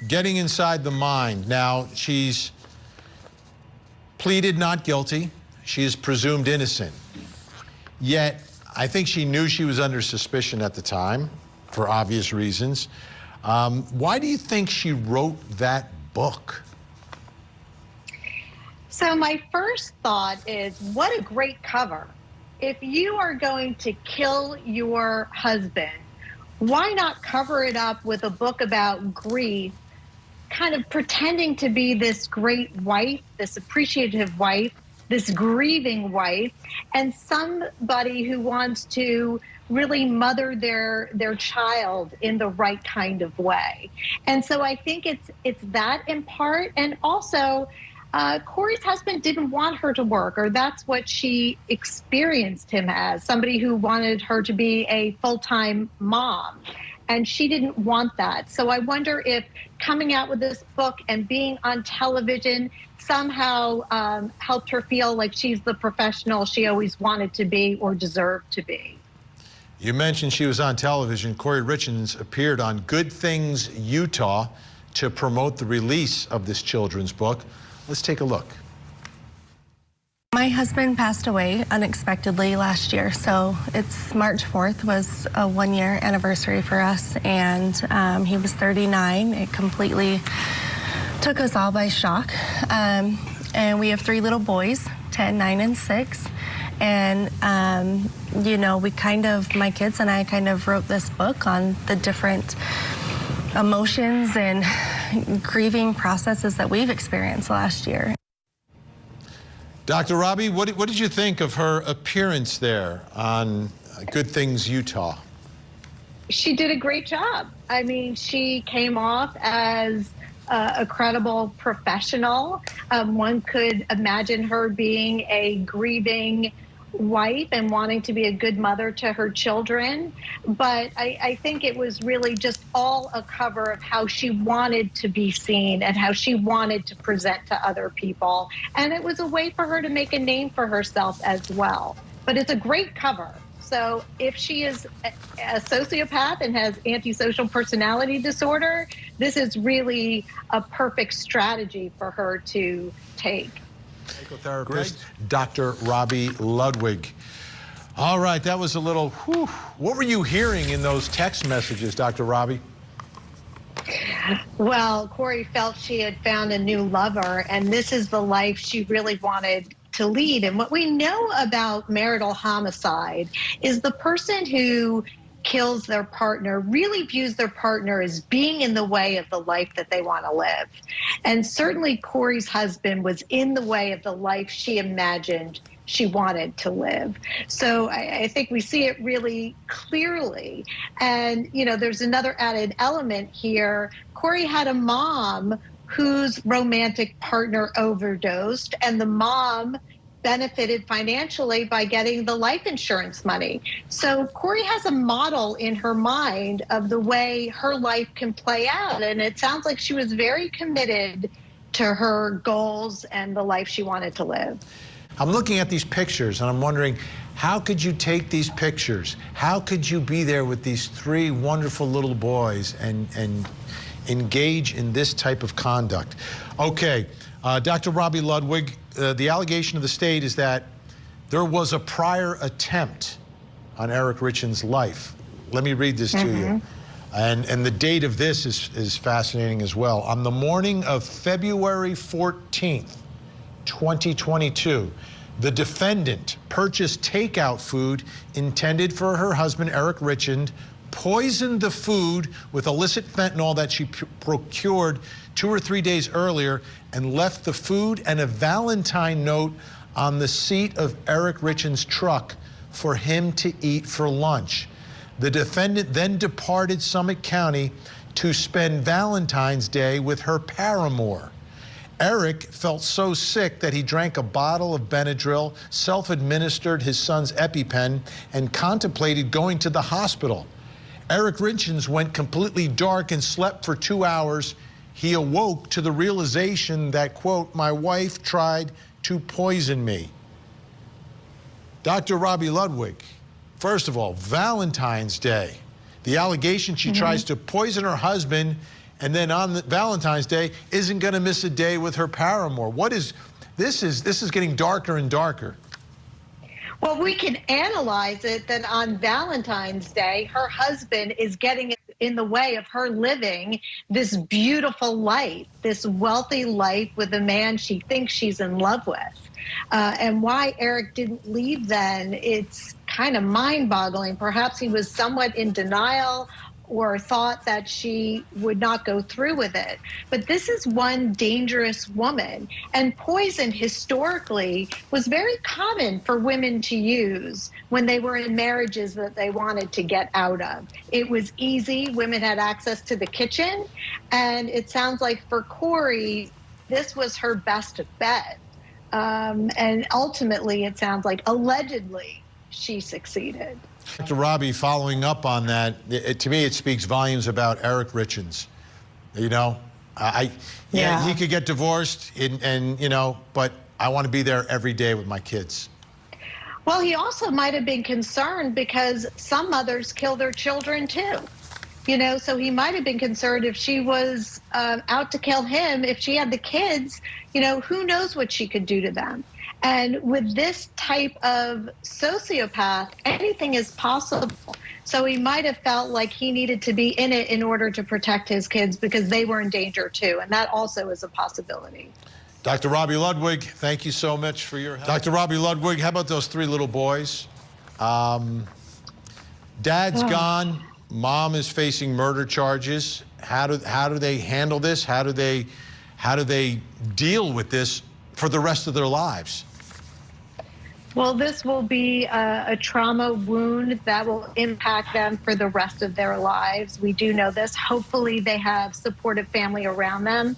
getting inside the mind. Now, she's pleaded not guilty. She is presumed innocent. Yet, I think she knew she was under suspicion at the time, for obvious reasons. Why do you think she wrote that book? So my first thought is, what a great cover. If you are going to kill your husband, why not cover it up with a book about grief, kind of pretending to be this great wife, this appreciative wife, this grieving wife, and somebody who wants to really mother their child in the right kind of way. And so I think it's that in part, and also Corey's husband didn't want her to work, or that's what she experienced him as, somebody who wanted her to be a full-time mom. And she didn't want that. So I wonder if coming out with this book and being on television somehow helped her feel like she's the professional she always wanted to be or deserved to be. You mentioned she was on television. Corey Richins appeared on Good Things Utah to promote the release of this children's book. Let's take a look. My husband passed away unexpectedly last year, so it's March 4th was a one-year anniversary for us, and he was 39. It completely took us all by shock. And we have 3 little boys, 10, 9, and 6. And, you know, my kids and I kind of wrote this book on the different emotions and grieving processes that we've experienced last year. Dr. Robi, what did you think of her appearance there on Good Things Utah? She did a great job. I mean, she came off as a credible professional. One could imagine her being a grieving wife and wanting to be a good mother to her children. But I think it was really just all a cover of how she wanted to be seen and how she wanted to present to other people. And it was a way for her to make a name for herself as well. But it's a great cover. So if she is a sociopath and has antisocial personality disorder, this is really a perfect strategy for her to take. Psychotherapist Dr. Robi Ludwig. All right, that was a little, whew. What were you hearing in those text messages, Dr. Robi? Well, Corey felt she had found a new lover, and this is the life she really wanted to lead. And what we know about marital homicide is the person who kills their partner really views their partner as being in the way of the life that they want to live. And certainly Corey's husband was in the way of the life she imagined she wanted to live. So I think we see it really clearly. And, you know, there's another added element here. Corey had a mom whose romantic partner overdosed, and the mom benefited financially by getting the life insurance money. So Corey has a model in her mind of the way her life can play out. And it sounds like she was very committed to her goals and the life she wanted to live. I'm looking at these pictures and I'm wondering, how could you take these pictures? How could you be there with these 3 wonderful little boys and engage in this type of conduct? Okay, Dr. Robi Ludwig, the allegation of the state is that there was a prior attempt on Eric Richins' life. Let me read this to you. And the date of this is fascinating as well. On the morning of February 14th, 2022, the defendant purchased takeout food intended for her husband, Eric Richins, poisoned the food with illicit fentanyl that she procured 2 or 3 days earlier, and left the food and a Valentine note on the seat of Eric Richins' truck for him to eat for lunch. The defendant then departed Summit County to spend Valentine's Day with her paramour. Eric felt so sick that he drank a bottle of Benadryl, self-administered his son's EpiPen, and contemplated going to the hospital. Eric Richins went completely dark and slept for 2 hours. He awoke to the realization that, quote, "my wife tried to poison me." Dr. Robi Ludwig, first of all, Valentine's Day. The allegation she tries to poison her husband and then on Valentine's Day isn't going to miss a day with her paramour. This is getting darker and darker. Well, we can analyze it that on Valentine's Day, her husband is getting in the way of her living this beautiful life, this wealthy life with a man she thinks she's in love with. And why Eric didn't leave then, it's kind of mind-boggling. Perhaps he was somewhat in denial or thought that she would not go through with it. But this is one dangerous woman. And poison historically was very common for women to use when they were in marriages that they wanted to get out of. It was easy. Women had access to the kitchen. And it sounds like for Corey, this was her best bet. And ultimately, it sounds like allegedly she succeeded. Dr. Robi, following up on that, to me it speaks volumes about Eric Richins. You know, he could get divorced, and you know, but I want to be there every day with my kids. Well, he also might have been concerned because some mothers kill their children too. You know, so he might have been concerned if she was out to kill him, if she had the kids, you know, who knows what she could do to them. And with this type of sociopath, anything is possible. So he might have felt like he needed to be in it in order to protect his kids because they were in danger too. And that also is a possibility. Dr. Robi Ludwig, thank you so much for your help. Dr. Robi Ludwig, how about those 3 little boys? Dad's gone. Mom is facing murder charges. How do they handle this? How do they deal with this for the rest of their lives? Well, this will be a trauma wound that will impact them for the rest of their lives. We do know this. Hopefully they have supportive family around them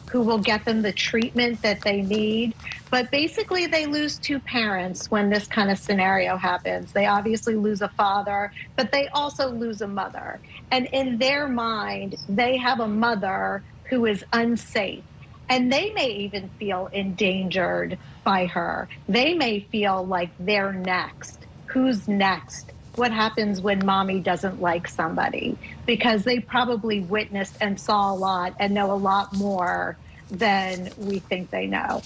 who will get them the treatment that they need. But basically they lose 2 parents when this kind of scenario happens. They obviously lose a father, but they also lose a mother. And in their mind, they have a mother who is unsafe. And they may even feel endangered by her. They may feel like they're next. Who's next? What happens when mommy doesn't like somebody? Because they probably witnessed and saw a lot and know a lot more than we think they know.